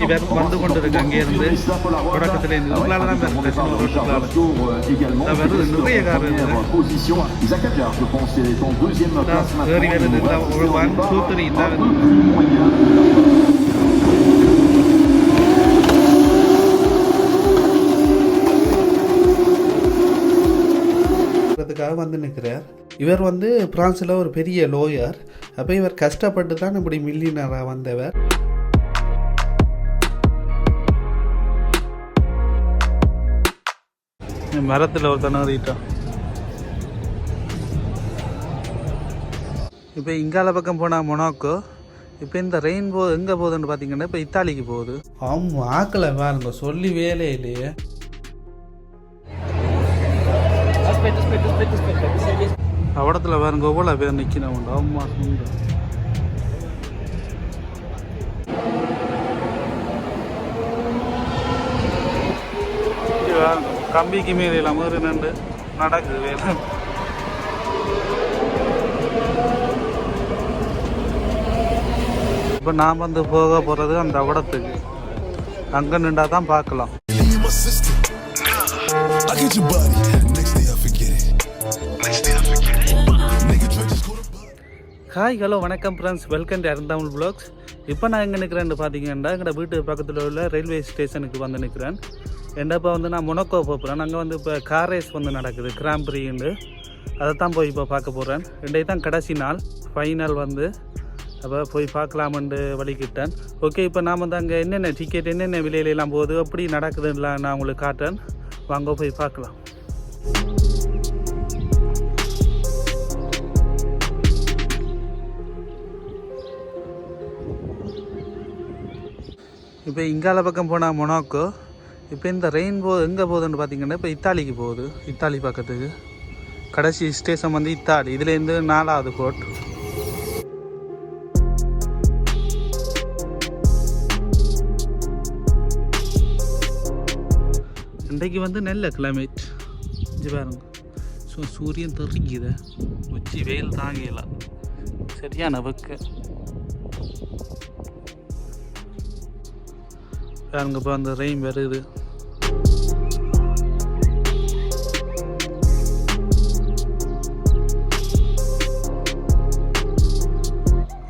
இவர் வந்து கொண்டிருக்கு அங்கேருந்து தொடக்கத்திலேருந்து உங்களால் தான் வருது நிறைய கார் ஏறி வருது 1 2 3 தான் வந்து நிற்கிறார். இவர் வந்து பிரான்ஸில் ஒரு பெரிய லோயர். அப்போ இவர் கஷ்டப்பட்டு தான் இப்படி மில்லியனராக வந்தவர். மரத்தில் ஒரு தண்ணீட்டான். இப்போ இங்கால பக்கம் போனால் மொனாக்கோ. இப்போ இந்த ரெயின்போ எங்கே போகுதுன்னு பார்த்தீங்கன்னா இப்போ இத்தாலிக்கு போகுது. ஆமாம் ஆக்கலை பாருங்க சொல்லி வேலை இல்லையே. அவடத்தில் பாருங்க எவ்வளோ பேர் நிற்கணும் உண்டு. அம்மா உண்டு கம்பிக்கு மீறி இல்லாமல் நின்று நடக்குது வேலை. இப்போ நான் வந்து போக போகிறது அந்த அவடத்துக்கு. அங்கே நின்றா தான் பார்க்கலாம். ஹாய் ஹலோ வணக்கம் ஃப்ரெண்ட்ஸ், வெல்கம் டு அருந்தமிழ் வ்ளாக்ஸ். இப்போ நான் எங்கே நிற்கிறேன்னு பார்த்தீங்கன்னா எங்களோட வீட்டு பக்கத்தில் உள்ள ரயில்வே ஸ்டேஷனுக்கு வந்து நிற்கிறேன். இப்போ வந்து நான் மொனாக்கோ போகிறேன். அங்கே வந்து இப்போ கார் ரேஸ் வந்து நடக்குது, கிராண்ட் பிரின்னு. அதை தான் போய் இப்போ பார்க்க போகிறேன். இன்றைக்கு தான் கடைசி நாள், ஃபைனல் வந்து. அப்போ போய் பார்க்கலாமென்று வழிகிட்டேன். ஓகே, இப்போ நான் வந்து அங்கே என்னென்ன டிக்கெட் என்னென்ன விலையிலலாம் போகுது எப்படி நடக்குதுலாம் நான் உங்களுக்கு காட்டுறேன். வாங்க போய் பார்க்கலாம். இப்போ இங்கால பக்கம் போனால் மொனாக்கோ. இப்போ இந்த ரெயின்போ எங்கே போகுதுன்னு பார்த்தீங்கன்னா இப்போ இத்தாலிக்கு போகுது. இத்தாலி பக்கத்துக்கு கடைசி ஸ்டேஷன் வந்து இத்தாலி. இதுலேருந்து 4வது போர்ட். இன்றைக்கு வந்து நல்ல கிளைமேட். இது பாருங்க, சூரியன் தெரிக்குது, உச்சி வெயில் தாங்கலாம், சரியான வெக்க. பாருங்க இப்போ அந்த ரெயின் வருது.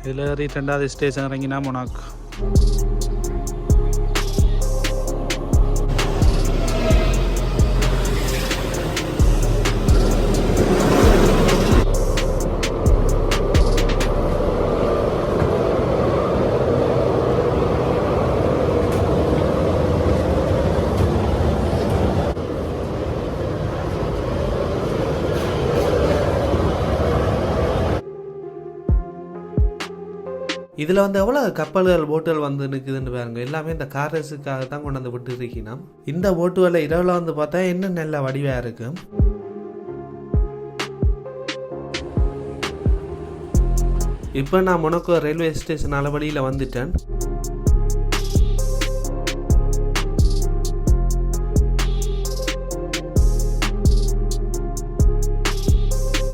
இதில் ஏறி 2வது ஸ்டேஷன் இறங்கினா மொனாக்கோ. இதில் வந்து எவ்வளோ கப்பல்கள் போட்டுகள் வந்து நிற்குதுன்னு பாருங்க. எல்லாமே இந்த கார் ரேஸுக்காக தான் கொண்டு வந்து விட்டு இருக்கணும். இந்த போட்டுகளில் இரவில் வந்து பார்த்தா இன்னும் நல்ல வடிவாக இருக்கும். இப்போ நான் மொனாக்கோ ரயில்வே ஸ்டேஷன் அளவழியில் வந்துட்டேன்.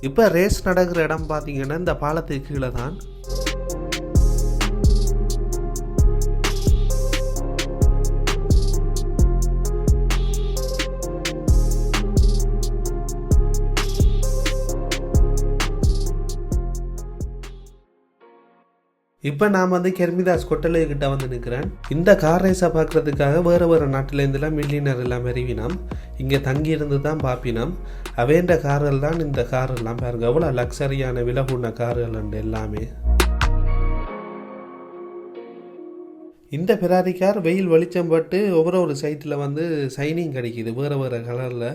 இப்போ ரேஸ் நடக்கிற இடம் பார்த்தீங்கன்னா இந்த பாலத்துக்கு கீழே தான். இப்போ நான் வந்து கெர்மிதாஸ் கொட்டலைக்கிட்ட வந்து நிற்கிறேன். இந்த கார் ரேஸை பார்க்குறதுக்காக வேறு நாட்டிலேருந்துலாம் மில்லியனர் எல்லாம் மெறிவினோம். இங்கே தங்கியிருந்து தான் பார்ப்பினோம். அவேண்ட கார்கள் தான் இந்த கார் எல்லாம் பாருங்க, எவ்வளோ லக்ஸரியான விலை கூடின கார்கள் உண்டு எல்லாமே. இந்த பெராரி கார் வெயில் வெளிச்சம் பட்டு ஒவ்வொரு சைட்டில் வந்து சைனிங் கிடைக்கிது வேறு கலரில்.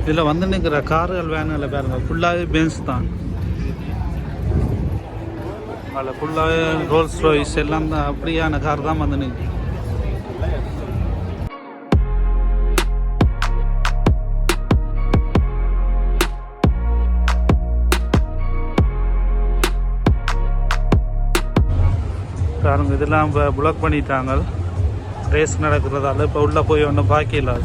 இதில் வந்து நிற்கிற கார்கள் வேனுகளை பாருங்கள் ஃபுல்லாகவே பென்ஸ் தான். அதில் ஃபுல்லாகவே ரோல்ஸ் ராய்ஸ் எல்லாம் தான் அப்படியான கார் தான் வந்து நிற்கும். பாருங்க இதெல்லாம் இப்போ பிளாக் பண்ணிட்டாங்க ரேஸ் நடக்கிறதால. இப்போ உள்ளே போய் ஒன்றும் பாக்கியில்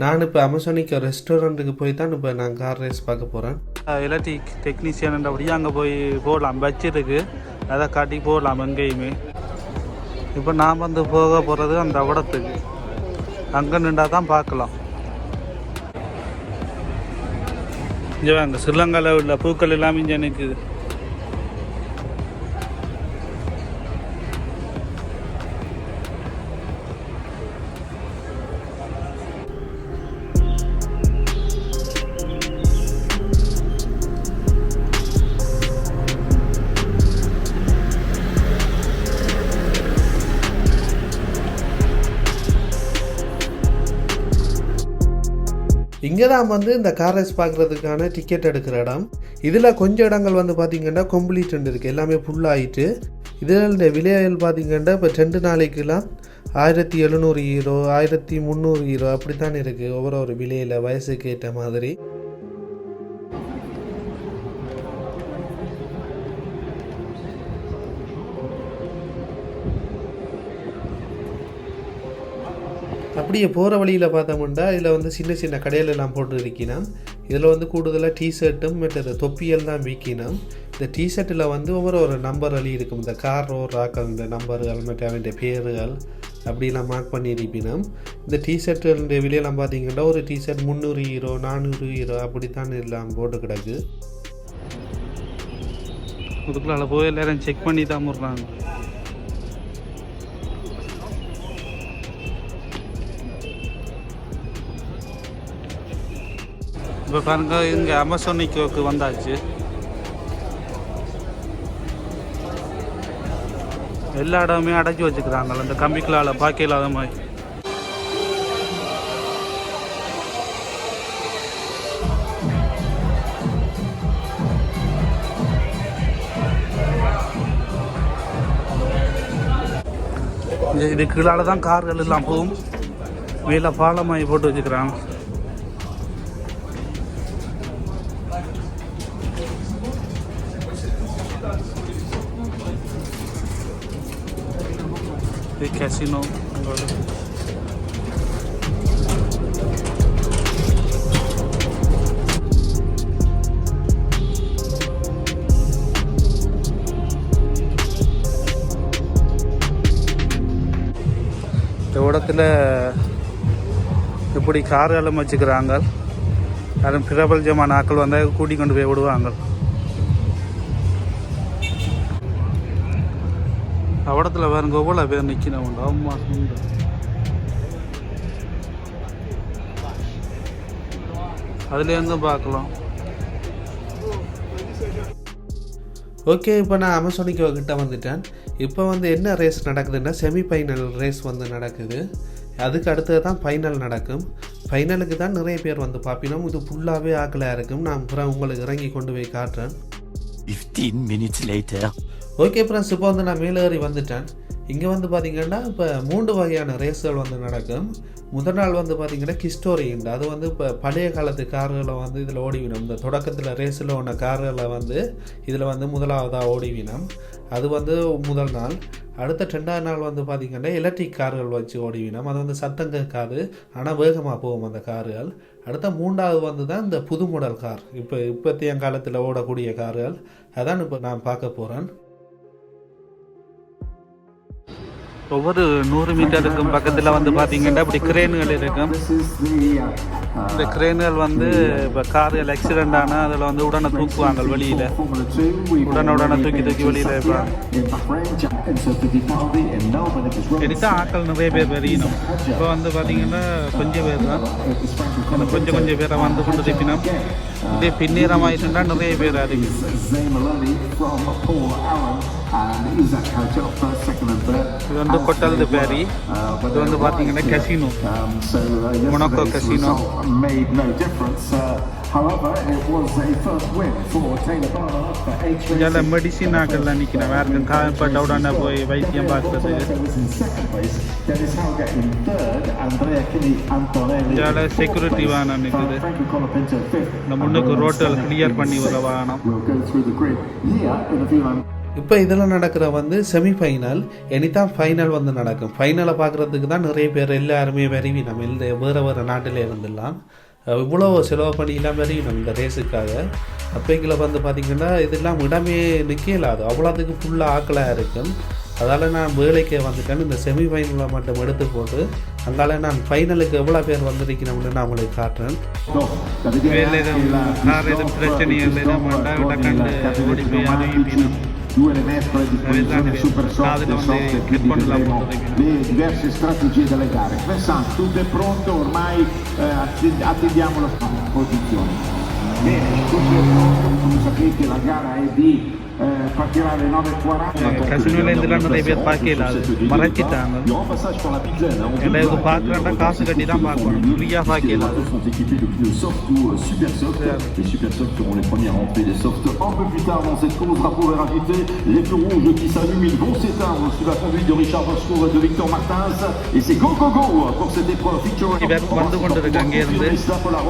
நான் இப்போ அமேசானிக் ரெஸ்டாரண்ட்டுக்கு போய் தான் இப்போ நான் கார் ரேஸ் பார்க்க போகிறேன். எலக்ட்ரிக் டெக்னீஷியன் அப்படியே அங்கே போய் போகலாம், வச்சிருக்கு அதை காட்டி போகலாம் எங்கேயுமே. இப்போ நான் வந்து போக போகிறது அந்த இடத்துக்கு, அங்கே நின்றா தான் பார்க்கலாம். இங்கே வாங்க, ஸ்ரீலங்காவில் உள்ள பூக்கள் எல்லாமே இங்கே நிற்குது. இங்கே தான் வந்து இந்த கார் ரேஸ் பார்க்குறதுக்கான டிக்கெட் எடுக்கிற இடம். இதில் கொஞ்சம் இடங்கள் வந்து பார்த்திங்கன்னா கம்ப்ளீட் இருக்குது, எல்லாமே ஃபுல்லாகிட்டு. இதில் இந்த விலைகள் பார்த்திங்கன்னா இப்போ 2 நாளைக்கெல்லாம் 1700 யூரோ 1300 யூரோ அப்படி தான் இருக்குது ஒவ்வொரு விலையில் வயசுக்கு ஏற்ற மாதிரி. அப்படியே போகிற வழியில் பார்த்தோம்னா இதில் வந்து சின்ன சின்ன கடையிலெல்லாம் போட்டு இருக்கணும். இதில் வந்து கூடுதலாக டிஷர்ட்டும் மற்ற தொப்பியல் தான் விற்கணும். இந்த டிஷர்ட்டில் வந்து ஒவ்வொரு நம்பர் வழி இருக்கும், இந்த கார் ராக்கள் இந்த நம்பர்கள் மற்ற அவனுடைய பேர்கள் அப்படிலாம் மார்க் பண்ணியிருப்பினோம். இந்த டிஷர்ட்டுடைய விலையெல்லாம் பார்த்தீங்கன்னா ஒரு டிஷர்ட் 300 யூரோ 400 யூரோ அப்படித்தான் எல்லாம் போட்டு கிடக்கு. அதுக்குள்ள போய் எல்லாரும் செக் பண்ணி தான் முடுறாங்க. இப்போ பாருங்க இங்கே அமேசானிக்கு வந்தாச்சு. எல்லா இடமே அடைச்சி வச்சுக்கிறாங்கள இந்த கம்பிக்களால் பாக்கி இல்லாத மாதிரி. இது கீழால தான் கார்கள் எல்லாம் போகும், மேலே பாலமாகி போட்டு வச்சுக்கிறாங்க. கேசினோ இந்த இடத்துல இப்படி கார்களும் வச்சுக்கிறாங்க. அதுவும் பிரபலமான ஆட்கள் வந்தால் கூட்டி கொண்டு போய் விடுவாங்க. அவடத்துல பாருங்க எவ்வளோ பேர் நிற்கணும். அம்மா அதுலேருந்து பார்க்கலாம். ஓகே, இப்போ நான் அமேசானிக்கு கிட்ட வந்துட்டேன். இப்போ வந்து என்ன ரேஸ் நடக்குதுன்னா செமிஃபைனல் ரேஸ் வந்து நடக்குது. அதுக்கு அடுத்தது தான் ஃபைனல் நடக்கும். ஃபைனலுக்கு தான் நிறைய பேர் வந்து பார்ப்பினோம். இது ஃபுல்லாகவே ஆக்கலாக இருக்கும். நான் அப்புறம் உங்களுக்கு இறங்கி கொண்டு போய் காட்டுறேன். 15 minutes later. ஓகே ஃப்ரெண்ட்ஸ், இப்போ வந்து நான் மேலே ஏறி வந்துட்டேன். இங்கே வந்து பார்த்திங்கன்னா இப்போ 3 வகையான ரேஸ்கள் வந்து நடக்கும். முதல் நாள் வந்து பார்த்திங்கன்னா கிஸ்டோரி உண்டு. அது வந்து இப்போ பழைய காலத்து கார்களை வந்து இதில் ஓடிவினோம். இந்த தொடக்கத்தில் ரேஸில் ஒன்று கார்களை வந்து இதில் வந்து முதலாவதாக ஓடிவினோம். அது வந்து முதல் நாள். அடுத்த 2ஆவது நாள் வந்து பார்த்திங்கன்னா எலக்ட்ரிக் கார்கள் வச்சு ஓடிவினோம். அது வந்து சத்தம் கேட்காது, ஆனால் வேகமாக போகும் அந்த கார்கள். அடுத்த 3ஆவது வந்து தான் இந்த புது மாடல் கார், இப்போத்தைய காலத்தில் ஓடக்கூடிய கார்கள். அதான் இப்போ நான் பார்க்க போகிறேன். ஒவ்வொரு 100 மீட்டருக்கும் பக்கத்தில் வந்து பார்த்தீங்கன்னா இப்படி கிரேன்கள் இருக்கும். இந்த கிரேன்கள் வந்து இப்போ கார்கள் ஆக்சிடென்ட் ஆனால் அதில் வந்து உடனே தூக்குவாங்க வெளியில், உடனே தூக்கி வெளியில் இருப்பாங்க. எடுத்தா ஆட்கள் நிறைய பேர் வெறியணும். இப்போ வந்து பார்த்தீங்கன்னா கொஞ்சம் பேர் தான், கொஞ்சம் பேரை வந்து கொண்டு தப்பினோம். இதே பின்னேரமாயிட்டுன்னா நிறைய பேர் இருக்கு. இது வந்து கொட்டல்து பேரி. இது வந்து பார்த்தீங்கன்னா கசினோ, மொனாக்கோ கசினோ. இதில் மெடிசின் ஆக்கெல்லாம் நிற்கிறேன், வேறு காயப்பட்ட உடனே போய் வைத்தியம் பார்க்குறது. இதில் செக்யூரிட்டி வாகனம் நிற்குது. இந்த முன்னுக்கு ரோட்டில் கிளியர் பண்ணி வர வாகனம். இப்போ இதில் நடக்கிற வந்து செமிஃபைனல், இனிதான் ஃபைனல் வந்து நடக்கும். ஃபைனலை பார்க்குறதுக்கு தான் நிறைய பேர் எல்லாருமே விரும்பி நம்ம வேறு நாட்டில் இருந்துடலாம். இவ்வளோ செலவு பண்ணிலாம் விரும்பினோம் இந்த ரேஸுக்காக. அப்போங்களை வந்து பார்த்திங்கன்னா இதெல்லாம் இடமே நிற்கலாது, அவ்வளோத்துக்கு ஃபுல்லாக ஆக்கலாக இருக்கும். அதால் நான் வேலைக்கு வந்துட்டேன். இந்த செமிஃபைனலில் மட்டும் எடுத்து போட்டு அங்கால நான் ஃபைனலுக்கு எவ்வளோ பேர் வந்திருக்கணும்னு நான் உங்களுக்கு காட்டுறேன். Due le mescole di condizione super soft e soft le diverse strategie delle gare. Vincent, tutto è pronto, ormai attendiamo la posizione. Bene, tutto è pronto, come sapete la gara è di partirà alle 9:40. கசினோல இதெல்லாம் நிறைய பேர் பார்க்கல, மறைச்சிட்டாங்க. எல்லாரும் பார்க்குறாண்டா காசு கட்டி தான் பார்க்கணும், ஃப்ரீயாக பார்க்கல. sont équipés de soft ou super soft. Les super soft seront les premiers à rentrer. Les soft un peu plus tard dans cette course, drapeau vert agité, les feux rouges qui s'allument, ils vont s'éteindre sous la conduite de Richard Boscourt et de Victor Martins. Et c'est go go go pour cette épreuve featuring. இவர் வந்து கொண்டிருக்க அங்கே இருந்து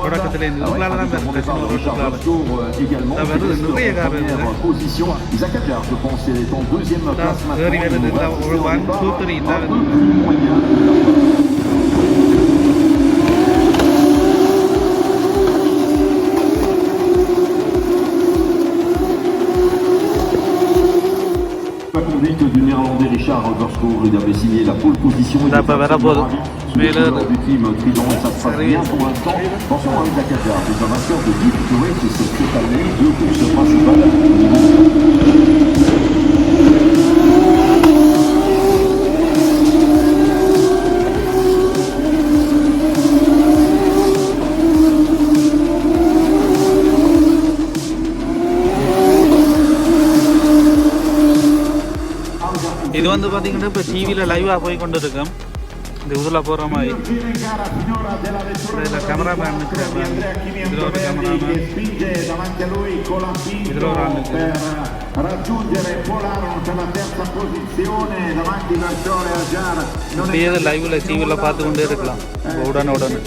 தொடக்கத்தில் இருந்து உங்களால தான் casino ரோட்டுக்குள்ளால நிறைய கார் இருக்குது. Position, Isaac Adjar, je pense, est en deuxième place maintenant. La conduite du néerlandais Richard Boscourt, il avait signé la pole position. Du team Tridon et ça se passe bien pour l'instant. Attention à Isaac Adjar, c'est un vainqueur de 10 victoires, c'est cette année, 2 courses principales. இது வந்து பார்த்தீங்கன்னா இப்போ டிவியில் லைவாக போய் கொண்டு இருக்கோம். இந்த இதில் போகிற மாதிரி இதில் கேமராமேன் நிற்கிறேன், இதில் ஒரு கேமராமேன், இதில் ஒரு ஆள் நிற்கிறேன். இப்படியே லைவில் டிவியில் பார்த்து கொண்டே இருக்கலாம் உடனே.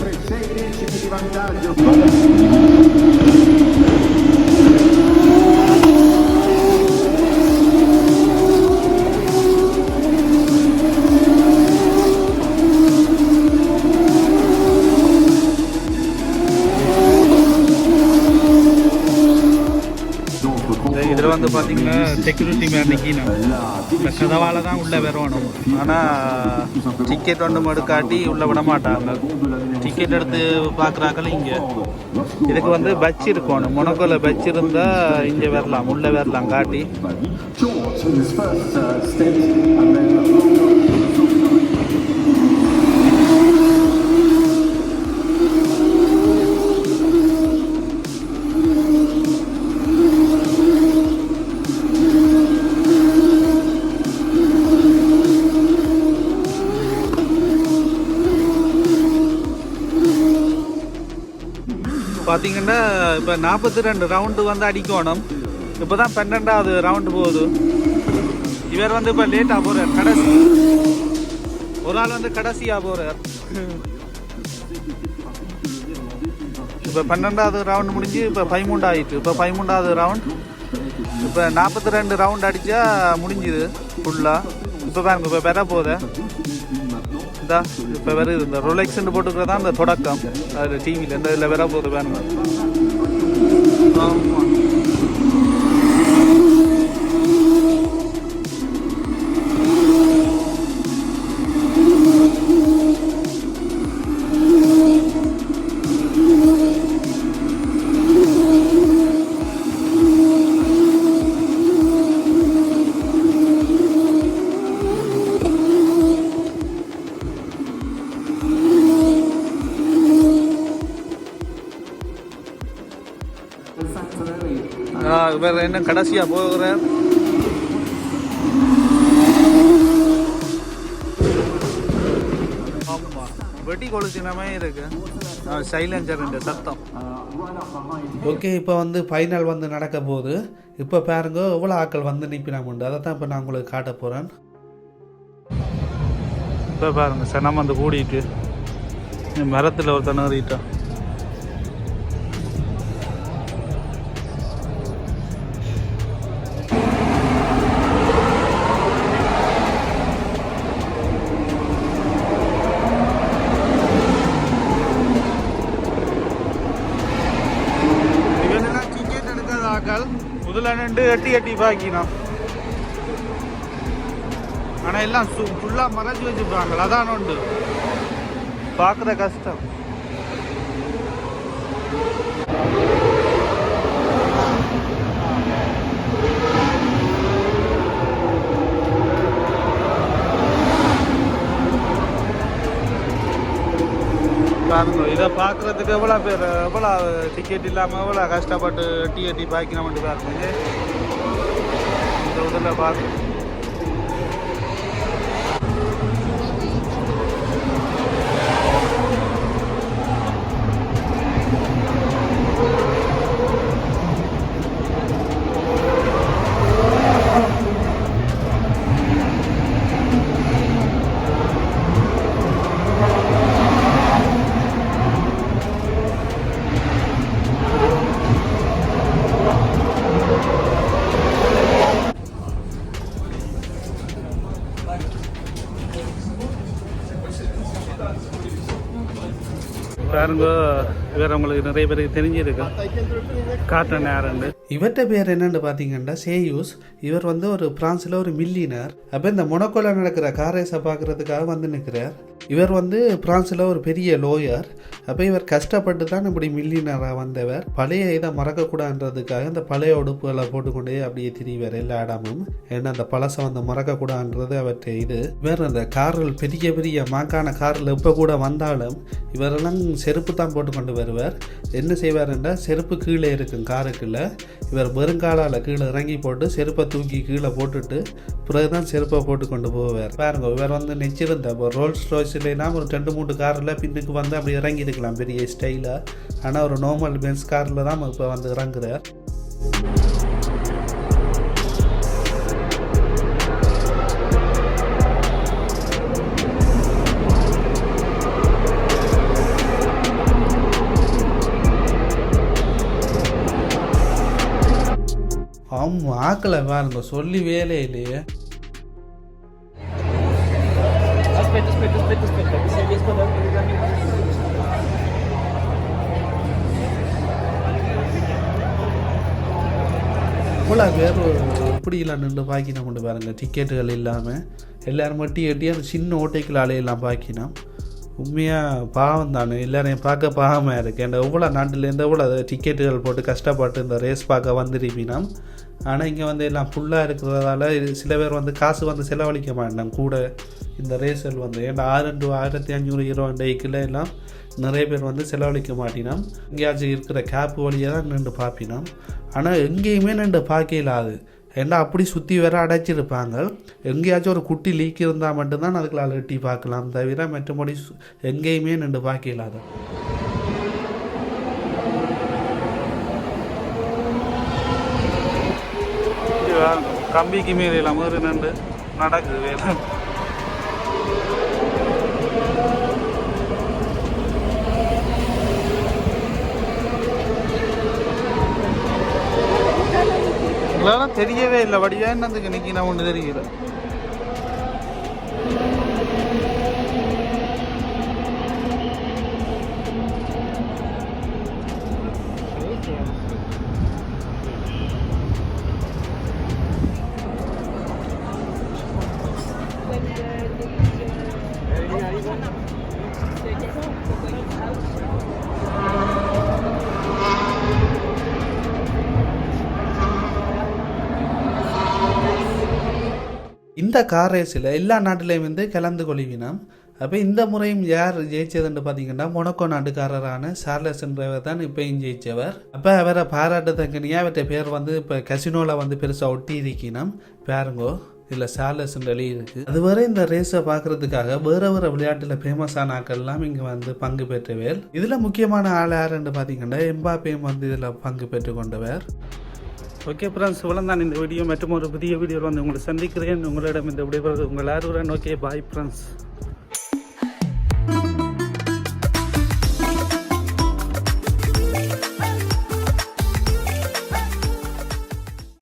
இதில் வந்து பார்த்தீங்கன்னா செக்யூரிட்டி மேன் நிற்கணும், இந்த கதவால் தான் உள்ளே வரணும். ஆனால் டிக்கெட் ஒன்று எடுக்காட்டி உள்ளே விட மாட்டாங்க. டிக்கெட் எடுத்து பார்க்குறாங்கள இங்கே இதுக்கு வந்து பட்ச் இருக்கணும். மொனக்கோல பட்ச் இருந்தால் இங்கே வரலாம், உள்ளே வரலாம் காட்டி. பார்த்தீங்கன்னா இப்போ 42 ரவுண்டு வந்து அடிக்கணும். இப்போ தான் 12வது ரவுண்டு போகுது. இவர் வந்து இப்போ லேட்டாக போகிறார், கடைசி ஒரு ஆள் வந்து கடைசியாக போகிறார். இப்போ 12வது ரவுண்டு முடிஞ்சு இப்போ 13 ஆகிட்டு. இப்போ 13வது ரவுண்ட். இப்போ 42 ரவுண்ட் அடித்தா முடிஞ்சுது ஃபுல்லாக. இப்போ பாருங்க, இப்போ பெற போகுது. இப்போ வருது இந்த ரொலெக்ஸ்ன்னு போட்டுக்கிறதா இந்த தொடக்கம். அதில் டிவியில் இந்த இதில் வர போகுது பாருங்க. இவர் என்ன கடைசியாக போகிறார். ஆமாம், வெட்டி கொளுத்தினமே இருக்கு சைலன்சர் இந்த சத்தம். ஓகே, இப்போ வந்து ஃபைனல் வந்து நடக்க போகுது. இப்போ பாருங்க எவ்வளோ ஆட்கள் வந்து நிற்பினாமுண்டு. அதை தான் இப்போ நான் உங்களுக்கு காட்ட போகிறேன். இப்போ பாருங்க சனம் வந்து கூடிட்டு மரத்தில் ஒரு தண்ணறிட்டான். முதல்ல நின்று எட்டி பாக்கினோம். ஆனால் எல்லாம் ஃபுல்லாக மறைச்சி வச்சுப்பாங்க. அதான் உண்டு பார்க்குற கஷ்டம். பாருங்க, இதை பார்க்குறதுக்கு எவ்வளோ பேர் எவ்வளோ டிக்கெட் இல்லாமல் எவ்வளோ கஷ்டப்பட்டு எட்டி பாய்க்கணும் பாருங்க. இந்த இதில் பார்க்க பாருங்க. வேறு உங்களுக்கு நிறைய பேருக்கு தெரிஞ்சிருக்கு காட்டுறேன் யாருன்னு. இவர்கிட்ட பேர் என்னென்னு பார்த்தீங்கன்னா சேயூஸ். இவர் வந்து ஒரு பிரான்ஸில் ஒரு மில்லியனர். அப்போ இந்த மொனக்கோல நடக்கிற கார் ரேஸை பார்க்குறதுக்காக வந்து நிற்கிறார். இவர் வந்து பிரான்ஸில் ஒரு பெரிய லோயர். அப்போ இவர் கஷ்டப்பட்டு தான் இப்படி மில்லியனராக வந்தவர். பழைய இதை மறக்கக்கூடாதுன்றதுக்காக இந்த பழைய உடுப்புகளை போட்டுக்கொண்டே அப்படியே திரிவார் எல்லா இடமும். ஏன்னா அந்த பழசை வந்து மறக்கக்கூடாதுன்றது அவற்றை இது. இவர் அந்த கார்கள் பெரிய பெரிய மாக்கான காரில் இப்போ கூட வந்தாலும் இவரெல்லாம் செருப்பு தான் போட்டுக்கொண்டு வருவார். என்ன செய்வார்ன்றா செருப்பு கீழே இருக்கும் காருக்குள்ள. இவர் வெறுங்காலால் கீழே இறங்கி போட்டு செருப்பை தூக்கி கீழே போட்டுட்டு பிறகுதான் செருப்பை போட்டு கொண்டு போவார். பாருங்க, இவர் வந்து நெச்சிருந்த இப்போ ரோல்ஸ் ராய்ஸ்லாம் ஒரு 2-3 காரில் பின்னுக்கு வந்து அப்படி இறங்கி இருக்கலாம் பெரிய ஸ்டைலாக. ஆனால் ஒரு நார்மல் பென்ஸ் காரில் தான் இப்போ வந்து இறங்குறார். ஆமாம், ஆக்களை பாருங்க சொல்லி வேலை இல்லையே. இவ்வளோ பேர் இப்படிலாம் நின்று பாக்கினோம் கொண்டு பாருங்க. டிக்கெட்டுகள் இல்லாமல் எல்லோரும் மட்டும் எட்டி அந்த சின்ன ஓட்டைக்குள்ள அலையெல்லாம் பாக்கினோம். உண்மையாக பாவம் தானே, எல்லாரையும் பார்க்க பாவமாக இருக்குது. அந்த எவ்வளோ நாட்டிலேருந்து எவ்வளோ டிக்கெட்டுகள் போட்டு கஷ்டப்பட்டு இந்த ரேஸ் பார்க்க வந்துருப்பினா. ஆனால் இங்கே வந்து எல்லாம் ஃபுல்லாக இருக்கிறதால சில பேர் வந்து காசு வந்து செலவழிக்க மாட்டாங்க கூட இந்த ரேஸில் வந்து. ஏன்னா 1500 டேக்கில் எல்லாம் நிறைய பேர் வந்து செலவழிக்க மாட்டினோம். எங்கேயாச்சும் இருக்கிற கேப் வழியாக தான் நின்று பார்ப்பினோம். ஆனால் எங்கேயுமே நின்று பார்க்க இல்லாது. ஏன்னா அப்படி சுற்றி வேற அடைச்சிருப்பாங்க. எங்கேயாச்சும் ஒரு குட்டி லீக் இருந்தால் மட்டும்தான் அதுக்குள்ள எட்டி பார்க்கலாம், தவிர மற்றபடி எங்கேயுமே நின்று பார்க்க இல்லாது. கம்பிக்கு மேலே மாதிரி நின்று நடக்குது வேலை. இதெல்லாம் தெரியவே இல்லை. வடிவா என்னதுக்கு இன்னைக்கு நான் ஒன்று தெரியல. இந்த கார் ரேஸில் எல்லா நாட்டிலையும் வந்து கலந்து கொள்வினோம். அப்போ இந்த முறையும் யார் ஜெயிச்சதுன்னு பார்த்தீங்கன்னா மொனக்கோ நாட்டுக்காரரான சார்லஸ் என்றவர் தான் இப்போயும் ஜெயித்தவர். அப்போ அவரை பாராட்டத்தக்கனியாக அவர்கிட்ட பேர் வந்து இப்போ கசினோவில் வந்து பெருசாக ஒட்டி இருக்கணும் பாருங்கோ, இல்லை சார்லஸ் எழுதி இருக்குது. அதுவரை இந்த ரேஸை பார்க்குறதுக்காக வேறு விளையாட்டில் ஃபேமஸான ஆக்கள்லாம் இங்கே வந்து பங்கு பெற்றவர். இதில் முக்கியமான ஆள் யாருன்னு பார்த்தீங்கன்னா எம்பாப்பேயும் வந்து இதில் பங்கு பெற்று கொண்டவர். ஓகே ஃப்ரெண்ட்ஸ், இவ்வளோ தான் இந்த வீடியோ. மற்றும் ஒரு புதிய வீடியோவில் வந்து உங்களை சந்திக்கிறேன். உங்களிடம் இந்த விடைபெறுவது உங்கள் ஆர்வலன். Okay, bye friends.